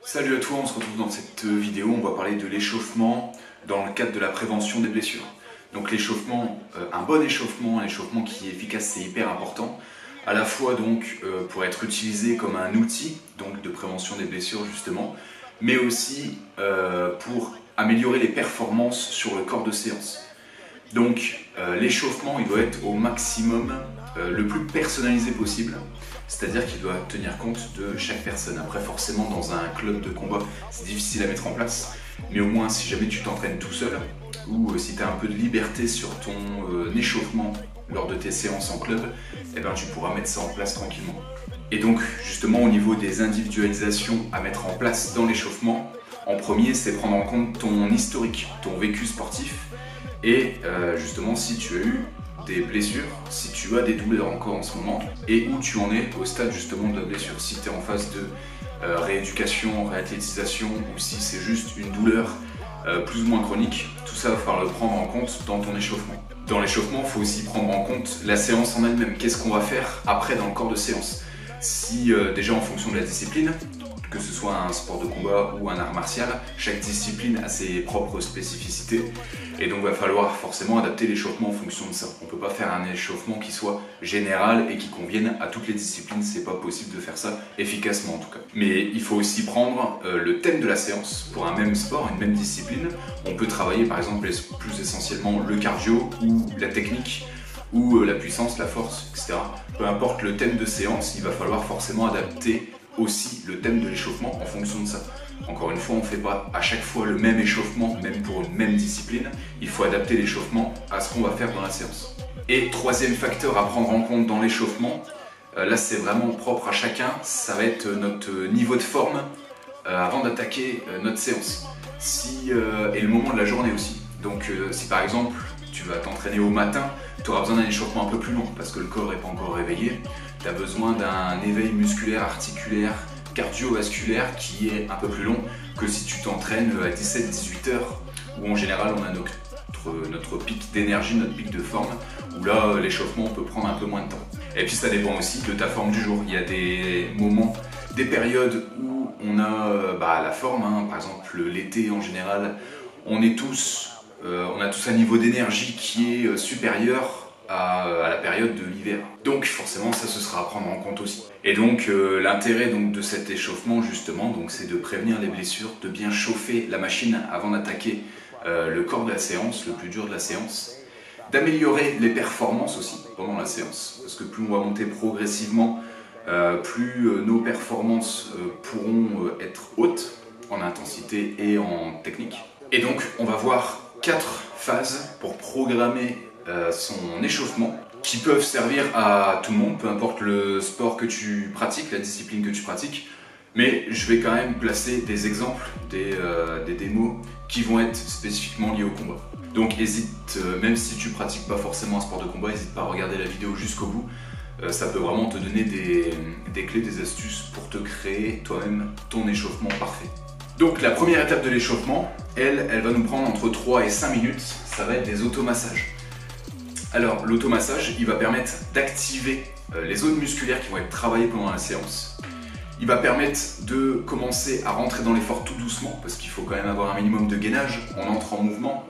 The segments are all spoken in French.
Salut à toi, on se retrouve dans cette vidéo, on va parler de l'échauffement dans le cadre de la prévention des blessures. Donc l'échauffement, un bon échauffement, un échauffement qui est efficace, c'est hyper important, à la fois donc pour être utilisé comme un outil donc de prévention des blessures justement, mais aussi pour améliorer les performances sur le corps de séance. Donc l'échauffement, il doit être au maximum le plus personnalisé possible, c'est-à-dire qu'il doit tenir compte de chaque personne. Après forcément dans un club de combat c'est difficile à mettre en place, mais au moins si jamais tu t'entraînes tout seul, ou si tu as un peu de liberté sur ton échauffement lors de tes séances en club, eh ben, tu pourras mettre ça en place tranquillement. Et donc justement au niveau des individualisations à mettre en place dans l'échauffement, en premier c'est prendre en compte ton historique, ton vécu sportif, et justement si tu as eu des blessures, si tu as des douleurs encore en ce moment, et où tu en es au stade justement de la blessure, si tu es en phase de rééducation, réathlétisation, ou si c'est juste une douleur plus ou moins chronique, tout ça va falloir le prendre en compte dans ton échauffement. Dans l'échauffement, il faut aussi prendre en compte la séance en elle-même, qu'est-ce qu'on va faire après dans le corps de séance. Si déjà en fonction de la discipline, que ce soit un sport de combat ou un art martial, chaque discipline a ses propres spécificités et donc il va falloir forcément adapter l'échauffement en fonction de ça. On ne peut pas faire un échauffement qui soit général et qui convienne à toutes les disciplines, c'est pas possible de faire ça efficacement en tout cas. Mais il faut aussi prendre le thème de la séance. Pour un même sport, une même discipline, on peut travailler par exemple plus essentiellement le cardio ou la technique, ou la puissance, la force, etc. Peu importe le thème de séance, il va falloir forcément adapter aussi le thème de l'échauffement en fonction de ça. Encore une fois, on ne fait pas à chaque fois le même échauffement, même pour une même discipline. Il faut adapter l'échauffement à ce qu'on va faire dans la séance. Et troisième facteur à prendre en compte dans l'échauffement, là c'est vraiment propre à chacun, ça va être notre niveau de forme avant d'attaquer notre séance. Et le moment de la journée aussi. Donc si par exemple tu vas t'entraîner au matin, tu auras besoin d'un échauffement un peu plus long parce que le corps n'est pas encore réveillé. Tu as besoin d'un éveil musculaire, articulaire, cardiovasculaire qui est un peu plus long que si tu t'entraînes à 17-18 heures où en général on a notre pic d'énergie, notre pic de forme, où là l'échauffement peut prendre un peu moins de temps. Et puis ça dépend aussi de ta forme du jour. Il y a des moments, des périodes où on a la forme, hein. Par exemple l'été en général, on a tous un niveau d'énergie qui est supérieur à la période de l'hiver. Donc forcément ça ce sera à prendre en compte aussi. Et donc l'intérêt de cet échauffement justement, c'est de prévenir les blessures, de bien chauffer la machine avant d'attaquer le corps de la séance, le plus dur de la séance, d'améliorer les performances aussi pendant la séance, parce que plus on va monter progressivement, plus nos performances pourront être hautes en intensité et en technique. Et donc on va voir 4 phases pour programmer son échauffement qui peuvent servir à tout le monde, peu importe le sport que tu pratiques, la discipline que tu pratiques, mais je vais quand même placer des exemples, des démos qui vont être spécifiquement liés au combat. Donc hésite, même si tu pratiques pas forcément un sport de combat, n'hésite pas à regarder la vidéo jusqu'au bout. Ça peut vraiment te donner des clés, des astuces pour te créer toi-même ton échauffement parfait. Donc la première étape de l'échauffement, elle va nous prendre entre 3 et 5 minutes, ça va être des automassages. Alors l'automassage, il va permettre d'activer les zones musculaires qui vont être travaillées pendant la séance. Il va permettre de commencer à rentrer dans l'effort tout doucement, parce qu'il faut quand même avoir un minimum de gainage. On entre en mouvement,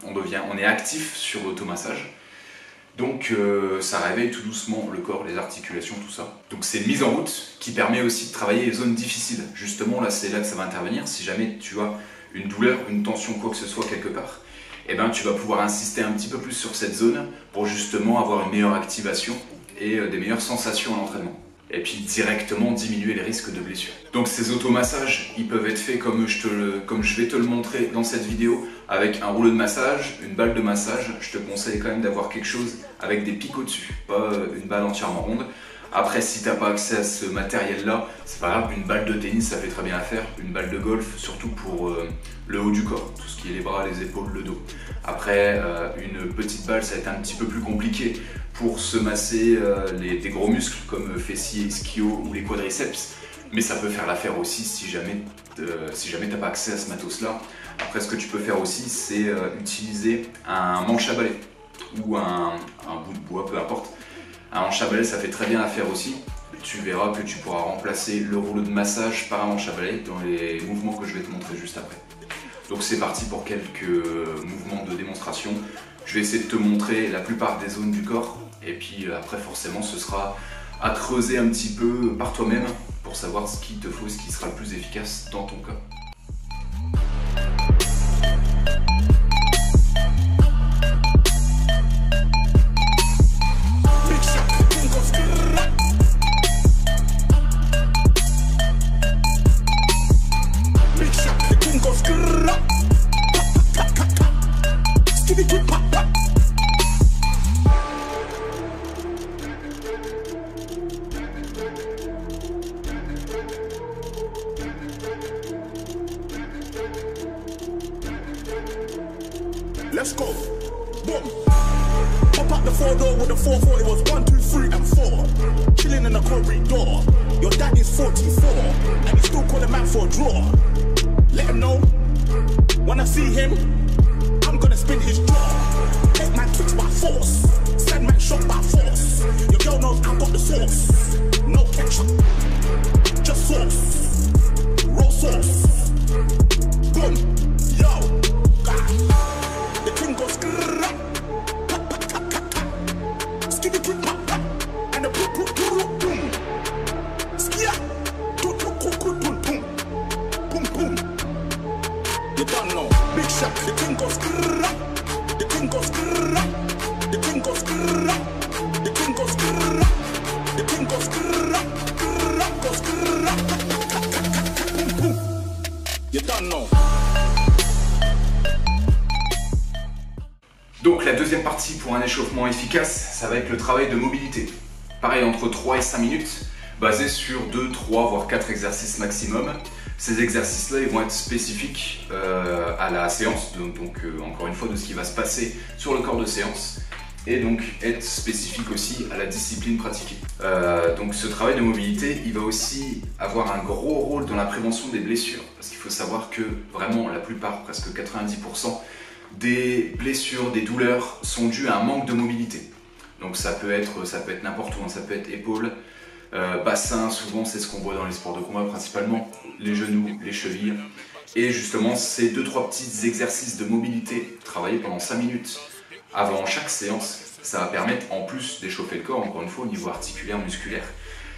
on est actif sur l'automassage. Donc ça réveille tout doucement le corps, les articulations, tout ça. Donc c'est une mise en route qui permet aussi de travailler les zones difficiles. Justement là c'est là que ça va intervenir. Si jamais tu as une douleur, une tension, quoi que ce soit quelque part, eh ben, tu vas pouvoir insister un petit peu plus sur cette zone pour justement avoir une meilleure activation et des meilleures sensations à l'entraînement. Et puis directement diminuer les risques de blessures. Donc ces automassages, ils peuvent être faits comme je vais te le montrer dans cette vidéo, avec un rouleau de massage, une balle de massage. Je te conseille quand même d'avoir quelque chose avec des pics au-dessus, pas une balle entièrement ronde. Après, si tu n'as pas accès à ce matériel-là, c'est pas grave, une balle de tennis, ça fait très bien affaire. Une balle de golf, surtout pour le haut du corps, tout ce qui est les bras, les épaules, le dos. Après, une petite balle, ça va être un petit peu plus compliqué pour se masser des gros muscles comme fessiers, ischio ou les quadriceps. Mais ça peut faire l'affaire aussi si jamais tu n'as pas accès à ce matos-là. Après, ce que tu peux faire aussi, c'est utiliser un manche à balai ou un bout de bois, peu importe. Un manche à balai, ça fait très bien l'affaire aussi. tu verras que tu pourras remplacer le rouleau de massage par un manche à balai dans les mouvements que je vais te montrer juste après. Donc c'est parti pour quelques mouvements de démonstration. Je vais essayer de te montrer la plupart des zones du corps et puis après forcément ce sera à creuser un petit peu par toi-même pour savoir ce qu'il te faut, ce qui sera le plus efficace dans ton cas. Let's go. Boom. Pop out the 4-door with the 440 was 1, 2, 3 and 4. Chilling in the corridor. Your dad is 44 and he still calling man for a draw. Let him know when I see him, I'm gonna spin his jaw. Take man twitch by force, send man shot by force. Your girl knows I got the sauce. No ketchup, just sauce. Raw sauce. Boom. Yo. The king goes grrrr, skitty king pop pop, and the boom boom boom boom, skia, boom boom boom boom boom, boom boom. You don't know, big shot. The king goes grrrr, the king goes grrrr, the king goes grrrr, the king goes grrrr, the king goes grrrr, grrrr goes grrrr, boom boom. You don't know. Donc la deuxième partie pour un échauffement efficace, ça va être le travail de mobilité. Pareil, entre 3 et 5 minutes, basé sur 2, 3, voire 4 exercices maximum. Ces exercices-là, ils vont être spécifiques à la séance, donc encore une fois de ce qui va se passer sur le corps de séance, et donc être spécifique aussi à la discipline pratiquée. Donc ce travail de mobilité, il va aussi avoir un gros rôle dans la prévention des blessures, parce qu'il faut savoir que vraiment la plupart, presque 90%, des blessures, des douleurs sont dues à un manque de mobilité. Donc ça peut être n'importe où, ça peut être épaules, bassin, souvent c'est ce qu'on voit dans les sports de combat principalement, les genoux, les chevilles. Et justement ces 2-3 petits exercices de mobilité travaillés pendant 5 minutes avant chaque séance, ça va permettre en plus d'échauffer le corps, encore une fois au niveau articulaire, musculaire,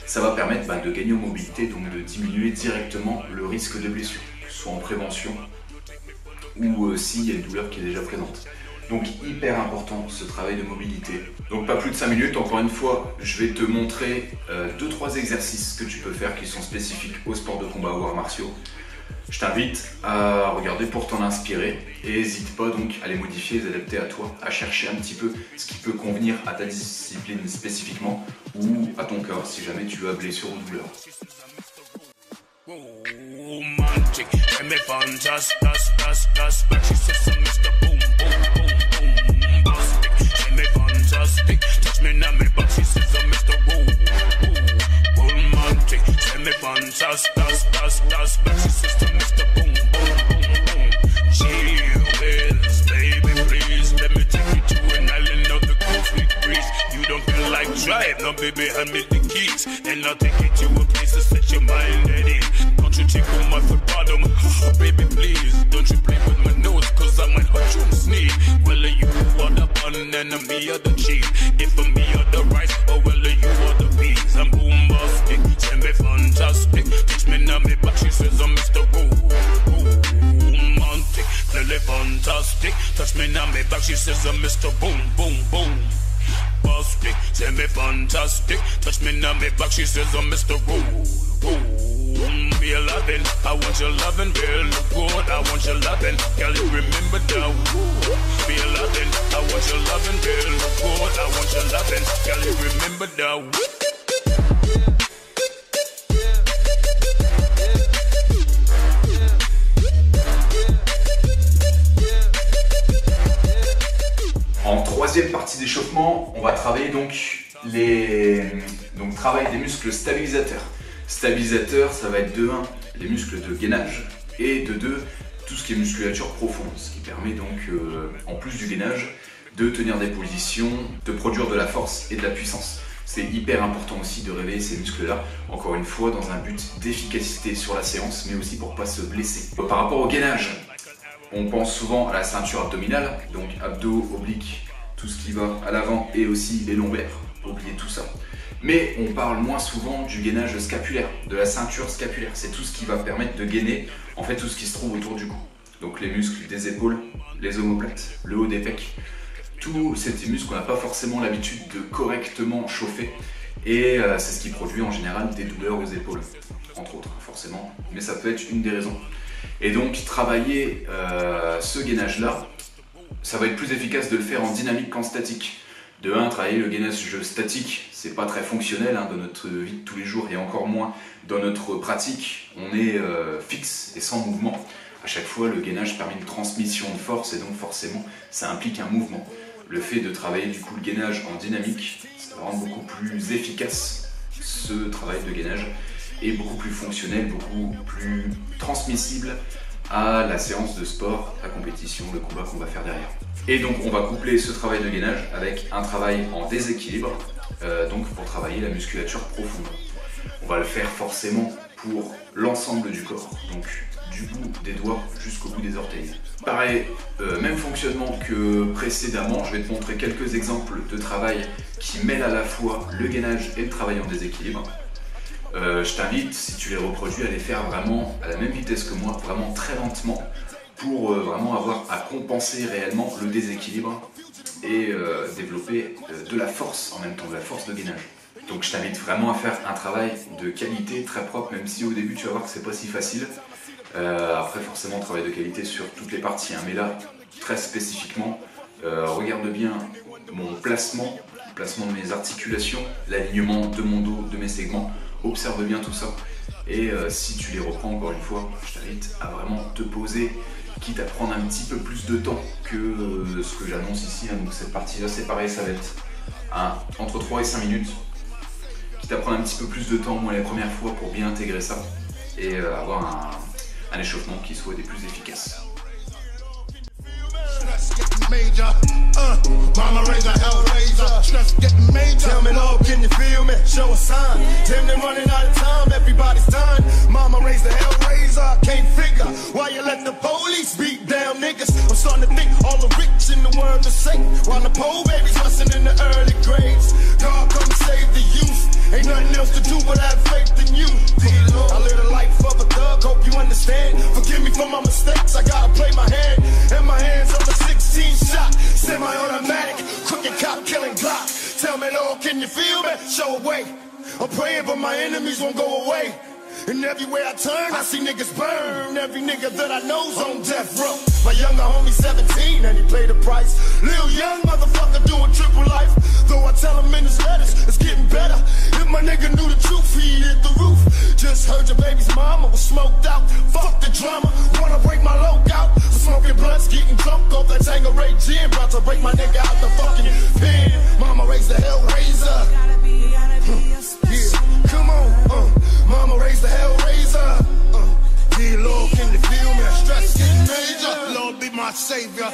ça va permettre de gagner en mobilité, donc de diminuer directement le risque de blessure, que ce soit en prévention ou s'il y a une douleur qui est déjà présente. Donc hyper important ce travail de mobilité. Donc pas plus de 5 minutes, encore une fois, je vais te montrer 2-3 exercices que tu peux faire qui sont spécifiques aux sports de combat ou arts martiaux. Je t'invite à regarder pour t'en inspirer et n'hésite pas donc à les modifier, les adapter à toi, à chercher un petit peu ce qui peut convenir à ta discipline spécifiquement ou à ton corps si jamais tu as blessure ou douleur. Romantic, and me fantastic, but she says so Mr. Boom, boom, boom, boom, bombastic. She me fantastic, touch me now me back, she says so Mr. Boom, romantic. She me fantastic, but she says so Mr. Boom, boom, boom. Gee whiz, baby, please let me take you to an island of the conflict breeze. You don't feel like drive, no baby, hand me the keys, and I'll take you to a place to set your mind at ease. Don't you take on my foot bottom, oh, baby please. Don't you play with my nose, cause I might hurt you and sneeze. Well, you are the bun and me are the cheese. If me are the rice, or well, you are the peas. I'm bombastic, send me fantastic. Teach me now me back, she says I'm Mr. Romantic. Clearly fantastic, touch me now me back, she says I'm Mr. Boom, boom, boom. Bastic, send me fantastic. Touch me now me back, she says I'm Mr. Be a lovin', I want your lovin', girl, look good, I want your lovin', girl, you remember that. Be a lovin', I want your lovin', girl, look good, I want your lovin', girl, you remember that. En troisième partie d'échauffement, on va travailler travail des muscles stabilisateurs. Stabilisateur, ça va être de 1, les muscles de gainage, et de 2, tout ce qui est musculature profonde, ce qui permet donc, en plus du gainage, de tenir des positions, de produire de la force et de la puissance. C'est hyper important aussi de réveiller ces muscles-là, encore une fois, dans un but d'efficacité sur la séance, mais aussi pour ne pas se blesser. Par rapport au gainage, on pense souvent à la ceinture abdominale, donc abdos, obliques, tout ce qui va à l'avant et aussi les lombaires, oubliez tout ça. Mais on parle moins souvent du gainage scapulaire, de la ceinture scapulaire. C'est tout ce qui va permettre de gainer en fait tout ce qui se trouve autour du cou. Donc les muscles des épaules, les omoplates, le haut des pecs. Tous ces muscles qu'on n'a pas forcément l'habitude de correctement chauffer. Et c'est ce qui produit en général des douleurs aux épaules, entre autres forcément. Mais ça peut être une des raisons. Et donc travailler ce gainage-là, ça va être plus efficace de le faire en dynamique qu'en statique. De 1, travailler le gainage statique, c'est pas très fonctionnel dans notre vie de tous les jours et encore moins dans notre pratique. On est fixe et sans mouvement. À chaque fois, le gainage permet une transmission de force et donc forcément, ça implique un mouvement. Le fait de travailler du coup le gainage en dynamique, ça va rendre beaucoup plus efficace ce travail de gainage et beaucoup plus fonctionnel, beaucoup plus transmissible à la séance de sport, la compétition, le combat qu'on va faire derrière. Et donc on va coupler ce travail de gainage avec un travail en déséquilibre, donc pour travailler la musculature profonde. On va le faire forcément pour l'ensemble du corps, donc du bout des doigts jusqu'au bout des orteils. Pareil, même fonctionnement que précédemment, je vais te montrer quelques exemples de travail qui mêlent à la fois le gainage et le travail en déséquilibre. Je t'invite, si tu les reproduis, à les faire vraiment à la même vitesse que moi, vraiment très lentement, pour vraiment avoir à compenser réellement le déséquilibre et développer de la force en même temps, de la force de gainage. Donc je t'invite vraiment à faire un travail de qualité très propre, même si au début tu vas voir que c'est pas si facile. Après forcément travail de qualité sur toutes les parties, mais là très spécifiquement, regarde bien mon placement, le placement de mes articulations, l'alignement de mon dos, de mes segments, observe bien tout ça. Et si tu les reprends encore une fois, je t'invite à vraiment te poser, quitte à prendre un petit peu plus de temps que ce que j'annonce ici. Donc cette partie là c'est pareil, ça va être entre 3 et 5 minutes. Quitte à prendre un petit peu plus de temps moi les premières fois pour bien intégrer ça et avoir un échauffement qui soit des plus efficaces. Major, mama raise a hell razor. Stress getting major. Tell me, Lord, can you feel me? Show a sign. Damn, they're running out of time. Everybody's done. Mama raise the hell razor. Can't figure why you let the police beat down niggas. I'm starting to think all the rich in the world are safe, while the poor babies busting in the early grades. God come save the youth. Ain't nothing else to do but have faith in you. I live the life of a thug. Hope you understand. Forgive me for my mistakes. I gotta play my hand, and my hands on the 16 shot, semi-automatic, crooked cop killing Glock. Tell me, Lord, can you feel me? Show a way. I'm praying, but my enemies won't go away. And everywhere I turn, I see niggas burn. Every nigga that I know's on death row. My younger homie 17 and he paid the price. Lil young motherfucker doing triple life. Though I tell him in his letters, it's getting better. If my nigga knew the truth, he'd hit the roof. Just heard your baby's mama was smoked out. Fuck the drama, wanna break my loc out. Smoking blunts, getting drunk off that Tangeray gin. About to break my nigga out the fucking pen. Mama raised the hell razor. Yeah, come on, mama raised the hell razor. Dear Lord, can you feel me? Stress getting major. Lord be my savior.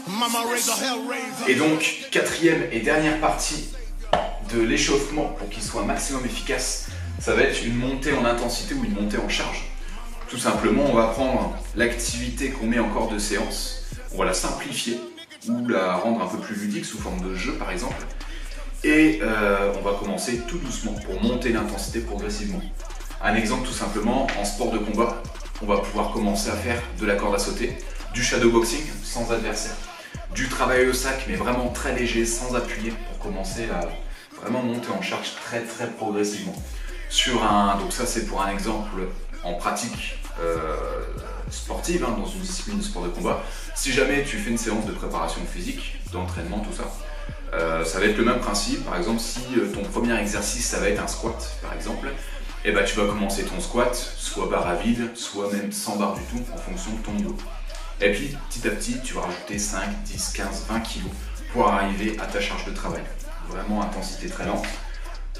Mama raised the hell razor. Et donc, quatrième et dernière partie de l'échauffement pour qu'il soit maximum efficace, ça va être une montée en intensité ou une montée en charge. Tout simplement, on va prendre l'activité qu'on met en corps de séance, on va la simplifier ou la rendre un peu plus ludique sous forme de jeu par exemple. Et on va commencer tout doucement pour monter l'intensité progressivement. Un exemple tout simplement, en sport de combat, on va pouvoir commencer à faire de la corde à sauter, du shadowboxing sans adversaire, du travail au sac mais vraiment très léger, sans appuyer, pour commencer à vraiment monter en charge très progressivement. Donc ça c'est pour un exemple en pratique sportive, dans une discipline de sport de combat. Si jamais tu fais une séance de préparation physique, d'entraînement, tout ça, ça va être le même principe. Par exemple, si ton premier exercice ça va être un squat par exemple, et tu vas commencer ton squat soit barre à vide, soit même sans barre du tout en fonction de ton niveau. Et puis petit à petit tu vas rajouter 5, 10, 15, 20 kg pour arriver à ta charge de travail. Vraiment intensité très lente.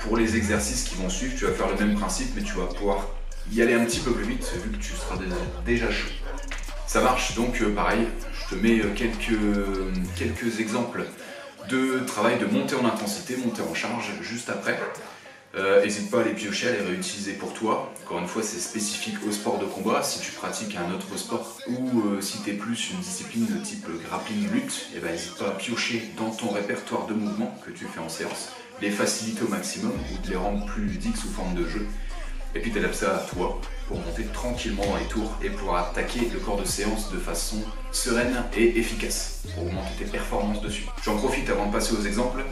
Pour les exercices qui vont suivre, tu vas faire le même principe mais tu vas pouvoir y aller un petit peu plus vite vu que tu seras déjà chaud. Ça marche donc pareil, je te mets quelques exemples de travail de montée en intensité, montée en charge juste après. N'hésite pas à les piocher, à les réutiliser pour toi. Encore une fois, c'est spécifique au sport de combat. Si tu pratiques un autre sport ou si tu es plus une discipline de type grappling lutte, n'hésite pas à piocher dans ton répertoire de mouvements que tu fais en séance, les faciliter au maximum ou de les rendre plus ludiques sous forme de jeu. Et puis t'adaptes ça à toi pour monter tranquillement dans les tours et pouvoir attaquer le corps de séance de façon sereine et efficace pour augmenter tes performances dessus. J'en profite avant de passer aux exemples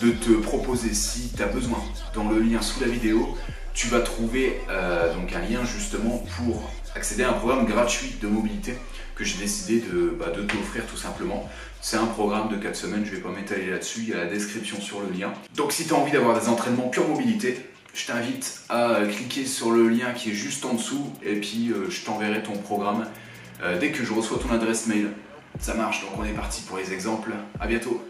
de te proposer, si tu as besoin, dans le lien sous la vidéo, tu vas trouver donc un lien justement pour accéder à un programme gratuit de mobilité que j'ai décidé de t'offrir tout simplement. C'est un programme de 4 semaines, je ne vais pas m'étaler là-dessus, il y a la description sur le lien. Donc si tu as envie d'avoir des entraînements pure mobilité, je t'invite à cliquer sur le lien qui est juste en dessous et puis je t'enverrai ton programme dès que je reçois ton adresse mail. Ça marche, donc on est parti pour les exemples. À bientôt.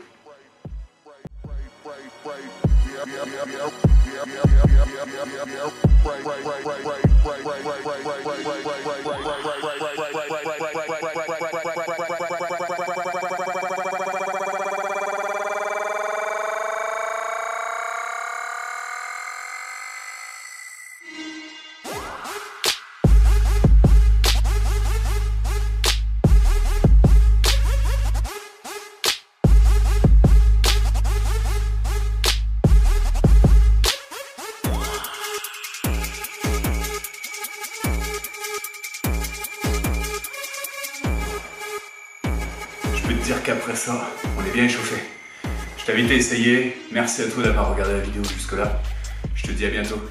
Dire qu'après ça, on est bien échauffé. Je t'invite à essayer. Merci à toi d'avoir regardé la vidéo jusque là. Je te dis à bientôt.